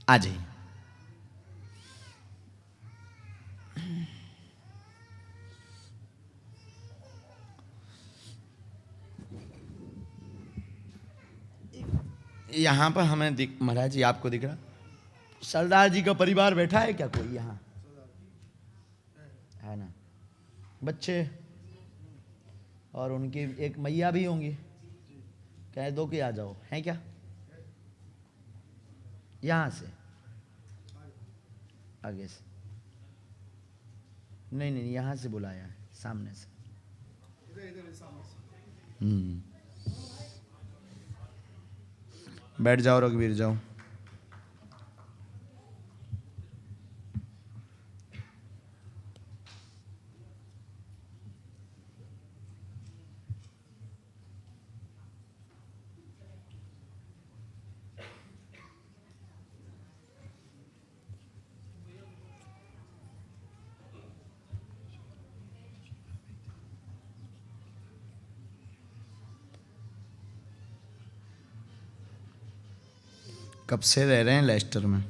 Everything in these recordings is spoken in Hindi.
आ जाइए। यहाँ पर हमें दिख, महाराज जी आपको दिख रहा, सरदार जी का परिवार बैठा है क्या कोई यहाँ? है ना, बच्चे और उनकी एक मैया भी होंगी, कह दो कि आ जाओ, है क्या? यहाँ से आगे से नहीं नहीं, यहाँ से बुलाया है, सामने से। बैठ जाओ रघुवीर, जाओ। कब से रह रहे हैं लेस्टर में?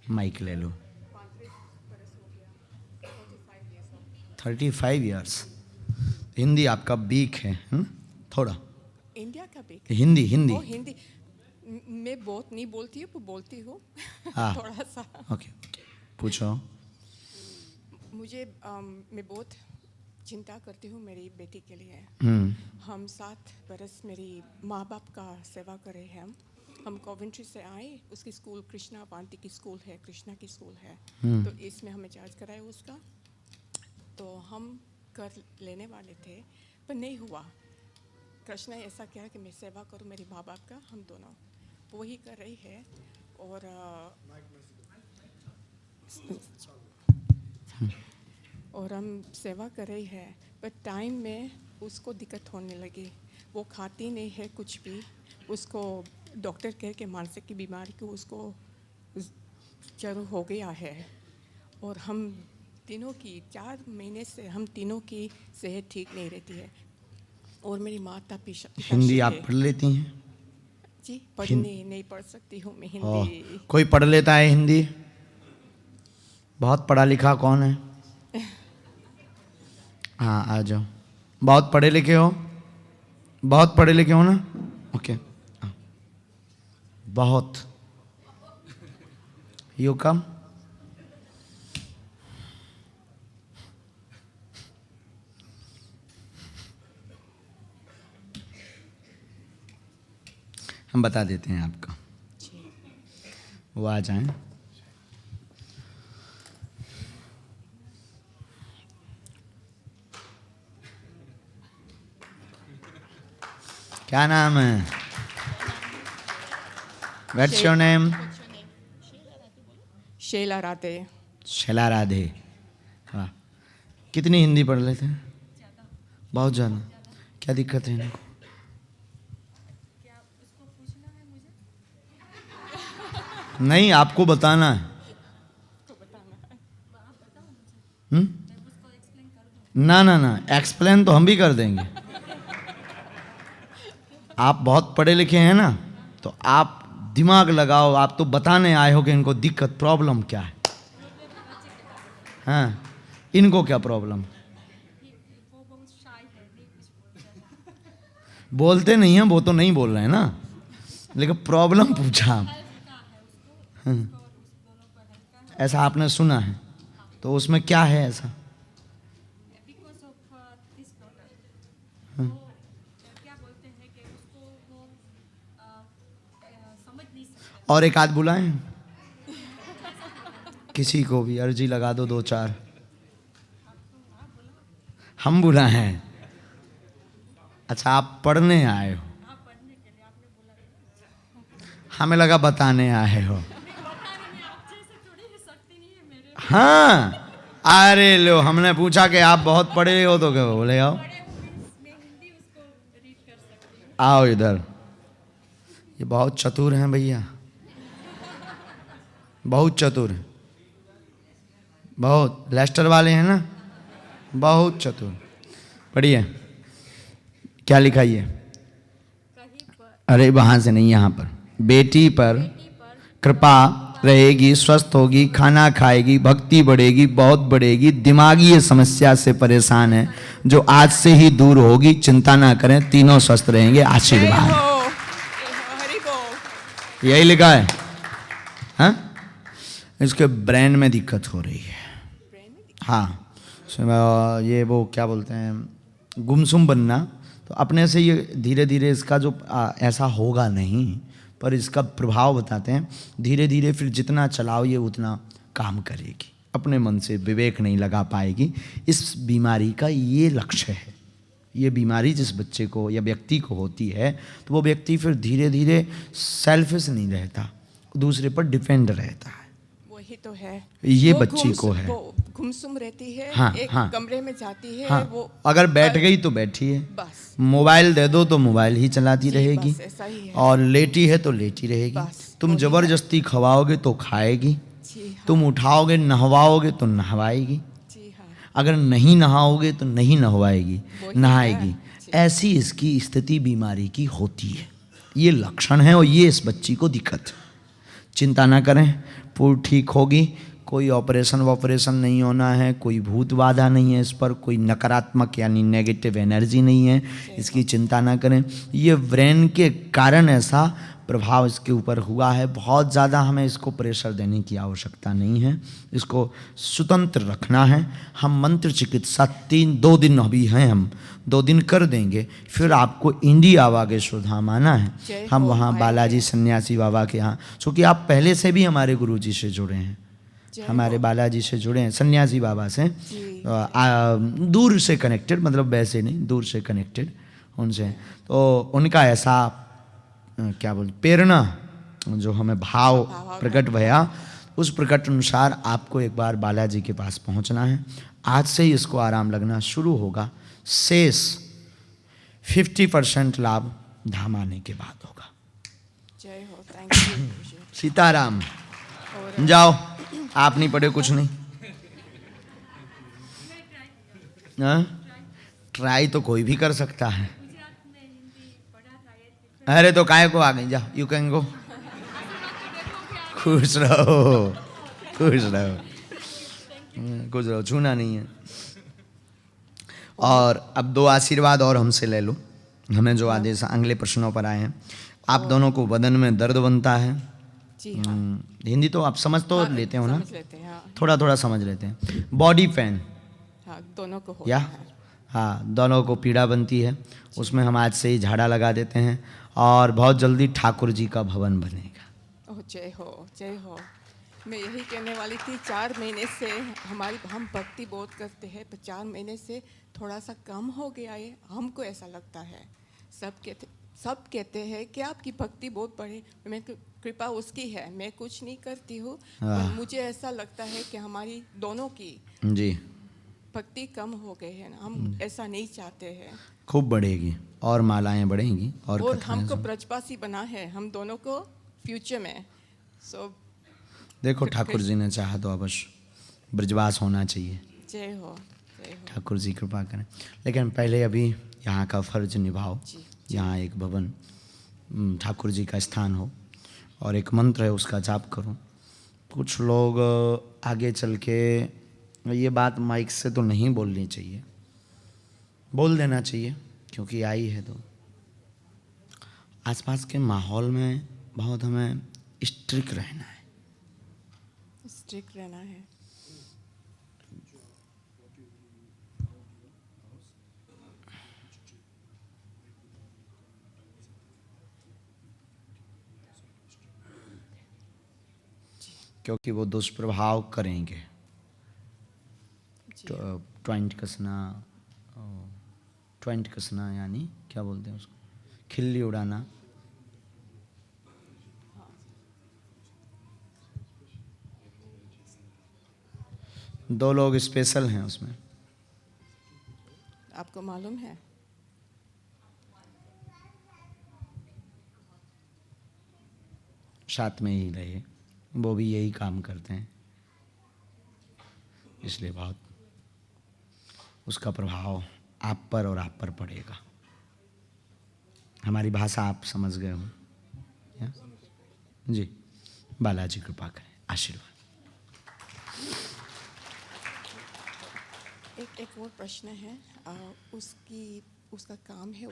माइक ले लो। 35 ईयर्स। हिंदी आपका वीक है थोड़ा। इंडिया का भी हिंदी हिंदी हिंदी मैं बहुत नहीं बोलती हूँ, पर बोलती हूँ थोड़ा सा। ओके, पूछो। मुझे मैं बहुत चिंता करती हूँ मेरी बेटी के लिए। हम 7 बरस मेरी माँ बाप का सेवा करे हैं। हम कॉवेंट्री से आए, उसकी स्कूल कृष्णा पांति की स्कूल है, कृष्णा की स्कूल है, तो इसमें हमें चार्ज कराया उसका। तो हम कर लेने वाले थे पर नहीं हुआ। कृष्णा ऐसा कहा कि मैं सेवा करूं मेरे माँ बाप का, हम दोनों वही कर रही है। और हम सेवा कर रही है, पर टाइम में उसको दिक्कत होने लगी। वो खाती नहीं है कुछ भी, उसको डॉक्टर कह के मानसिक की बीमारी को उसको जरूर हो गया है। और हम तीनों की 4 महीने से हम तीनों की सेहत ठीक नहीं रहती है। और मेरी माता पिता हिंदी आप पढ़ लेती हैं? जी, पढ़ने नहीं पढ़ सकती हूँ मैं हिंदी। कोई पढ़ लेता है हिंदी? बहुत पढ़ा लिखा कौन है? हाँ आ जाओ। बहुत पढ़े लिखे हो? बहुत पढ़े लिखे हो ना? ओके, बहुत। You come. हम बता देते हैं आपका, वो आ जाएं। क्या नाम है? What's your name? Shaila Radhe. Shaila Radhe. वाह, कितनी हिंदी पढ़ लेते हैं? बहुत ज़्यादा। क्या दिक्कत है इनको? नहीं, आपको बताना है। ना ना ना, एक्सप्लेन तो हम भी कर देंगे। आप बहुत पढ़े लिखे हैं ना, तो आप दिमाग लगाओ। आप तो बताने आए हो कि इनको दिक्कत प्रॉब्लम क्या है। हाँ, इनको क्या प्रॉब्लम? बोलते नहीं हैं, वो तो नहीं बोल रहे हैं ना, लेकिन प्रॉब्लम पूछा। ऐसा आपने सुना है, तो उसमें क्या है ऐसा? और एक आध बुलाएं, किसी को भी अर्जी लगा दो 2-4। हम बुलाएं हैं? अच्छा, आप पढ़ने आए हो? हमें लगा बताने आए हो। हाँ, अरे लो, हमने पूछा कि आप बहुत पढ़े हो, तो क्या बोले आओ आओ इधर। ये बहुत चतुर हैं भैया, बहुत चतुर हैं, बहुत। लेस्टर वाले हैं ना, बहुत चतुर। पढ़िए, क्या लिखा है? अरे वहाँ से नहीं, यहाँ पर। बेटी पर कृपा रहेगी, स्वस्थ होगी, खाना खाएगी, भक्ति बढ़ेगी, बहुत बढ़ेगी। दिमागी ये समस्या से परेशान है जो आज से ही दूर होगी, चिंता ना करें, तीनों स्वस्थ रहेंगे। जय आशीर्वाद हो, हरि बोल। यही लिखा है। हाँ, इसके ब्रेन में दिक्कत हो रही है। हाँ, ये वो क्या बोलते हैं, गुमसुम बनना। तो अपने से ये धीरे धीरे इसका जो ऐसा होगा नहीं, पर इसका प्रभाव बताते हैं। धीरे धीरे फिर जितना चलाओ ये उतना काम करेगी, अपने मन से विवेक नहीं लगा पाएगी। इस बीमारी का ये लक्ष्य है। ये बीमारी जिस बच्चे को या व्यक्ति को होती है तो वो व्यक्ति फिर धीरे धीरे सेल्फिश नहीं रहता, दूसरे पर डिपेंड रहता है। वही तो है, ये वो बच्ची को है। वो गुमसुम रहती है, हाँ, एक हाँ, कमरे में जाती है। हाँ, वो अगर बैठ गई तो बैठी है, बस मोबाइल दे दो तो मोबाइल ही चलाती जी, रहेगी, बस ऐसा ही है। और लेटी है तो लेटी रहेगी। बस, तुम वही जबरदस्ती खवाओगे तो खाएगी, जी हाँ, तुम उठाओगे नहवाओगे तो नहवाएगी, जी हाँ, अगर नहीं नहाओगे तो नहीं नहवाएगी, वही नहाएगी। है। जी। ऐसी इसकी स्थिति बीमारी की होती है। ये लक्षण है और ये इस बच्ची को दिक्कत है। चिंता ना करें, पूर्ण ठीक होगी। कोई ऑपरेशन वॉपरेशन नहीं होना है, कोई भूत बाधा नहीं है इस पर, कोई नकारात्मक यानी नेगेटिव एनर्जी नहीं है, इसकी चिंता ना करें। ये ब्रेन के कारण ऐसा प्रभाव इसके ऊपर हुआ है। बहुत ज़्यादा हमें इसको प्रेशर देने की आवश्यकता नहीं है, इसको स्वतंत्र रखना है। हम मंत्र चिकित्सा 2 दिन अभी हैं, हम 2 दिन कर देंगे। फिर आपको इंडिया बागेश्वर धाम आना है। हम वहाँ बालाजी सन्यासी बाबा के यहाँ, क्योंकि आप पहले से भी हमारे गुरुजी से जुड़े हैं, हमारे बालाजी से जुड़े हैं, सन्यासी बाबा से दूर से कनेक्टेड, मतलब वैसे नहीं, दूर से कनेक्टेड उनसे। तो उनका ऐसा क्या बोल प्रेरणा जो हमें भाव प्रकट भया, उस प्रकट अनुसार आपको एक बार बालाजी के पास पहुंचना है। आज से ही इसको आराम लगना शुरू होगा। शेष 50% लाभ धाम आने के बाद होगा। जय हो, थैंक यू। सीताराम। जाओ, आप नहीं पढ़े कुछ नहीं। ट्राई तो कोई भी कर सकता है। अरे तो काय को आ गई, जाओ, यू कैन गो। खुश रहो, खुश रहो, खुश रहो, छूना नहीं है। और अब 2 आशीर्वाद और हमसे ले लो। हमें जो आदेश अगले प्रश्नों पर आए हैं, आप दोनों को बदन में दर्द बनता है। जी हाँ, हिंदी तो आप समझ तो लेते हो ना, समझ लेते हैं, हाँ, थोड़ा थोड़ा समझ लेते हैं। बॉडी पेन हाँ, दोनों को होता या है। हाँ, दोनों को पीड़ा बनती है, उसमें हम आज से ही झाड़ा लगा देते हैं और बहुत जल्दी ठाकुर जी का भवन बनेगा। ओह, जय हो, जय हो। मैं यही कहने वाली थी, 4 महीने से हम भक्ति बहुत करते हैं, पर 4 महीने से थोड़ा सा कम हो गया है, हमको ऐसा लगता है। सब कहते हैं कि आपकी भक्ति बहुत बढ़ी। मैं कृपा उसकी है, मैं कुछ नहीं करती हूँ, पर मुझे ऐसा लगता है कि हमारी दोनों की जी भक्ति कम हो गई है ना। हम ऐसा नहीं चाहते हैं। खूब बढ़ेगी और मालाएं बढ़ेंगी और हमको ब्रजवासी बना है, हम दोनों को फ्यूचर में। देखो, ठाकुर जी ने चाहा तो अवश्य ब्रजवास होना चाहिए। जय हो, जय हो। ठाकुर जी कृपा करें। लेकिन पहले अभी यहाँ का फर्ज निभाओ। यहाँ एक भवन ठाकुर जी का स्थान हो और एक मंत्र है उसका जाप करो। कुछ लोग आगे चल के, ये बात माइक से तो नहीं बोलनी चाहिए, बोल देना चाहिए क्योंकि आई है, तो आसपास के माहौल में बहुत हमें स्ट्रिक्ट रहना है। स्ट्रिक्ट रहना है। क्योंकि वो दुष्प्रभाव करेंगे। तो ट्वेंट कसना यानी क्या बोलते हैं उसको, खिल्ली उड़ाना। दो लोग स्पेशल हैं उसमें, आपको मालूम है? साथ में ही रहे, वो भी यही काम करते हैं, इसलिए बहुत उसका प्रभाव आप पर और आप पर पड़ेगा। हमारी भाषा आप समझ गए हो? जी, बालाजी कृपा करें, आशीर्वाद। एक और प्रश्न है। उसका काम है,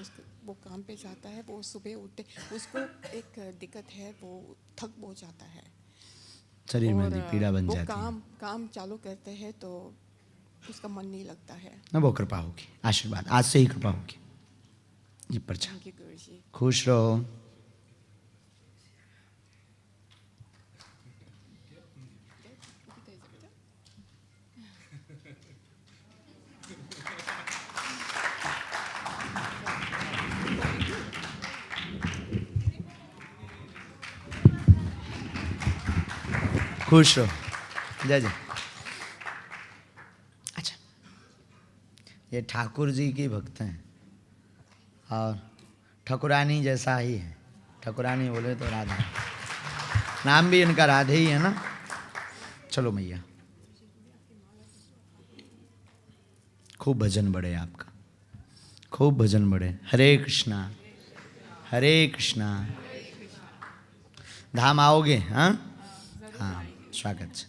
वो काम पे जाता है, वो सुबह उठते, उसको एक दिक्कत है, वो थक बहुत जाता है, शरीर में और पीड़ा बन वो जाती है। काम चालू करते हैं तो उसका मन नहीं लगता है। ना वो कृपा होगी, आशीर्वाद, आज से ही कृपा होगी। जी प्रचा, थैंक यू गुरुजी। खुश रहो। खुश रहो। जय जय। अच्छा, ये ठाकुर जी की भक्त हैं और ठकुरानी जैसा ही है। ठकुरानी बोले तो राधा, नाम भी इनका राधे ही है ना। चलो मैया, खूब भजन बढ़े आपका, खूब भजन बढ़े। हरे कृष्णा हरे कृष्णा। धाम आओगे? हाँ हाँ, स्वागत है।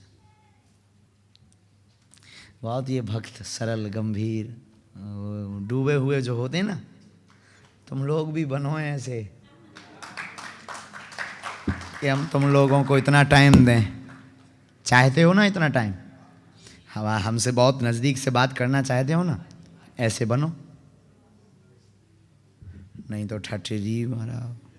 बहुत ये भक्त सरल गंभीर डूबे हुए जो होते हैं ना, तुम लोग भी बनो ऐसे कि हम तुम लोगों को इतना टाइम दें। चाहते हो ना इतना टाइम? हवा हमसे बहुत नज़दीक से बात करना चाहते हो ना, ऐसे बनो, नहीं तो ठठरी महाराज।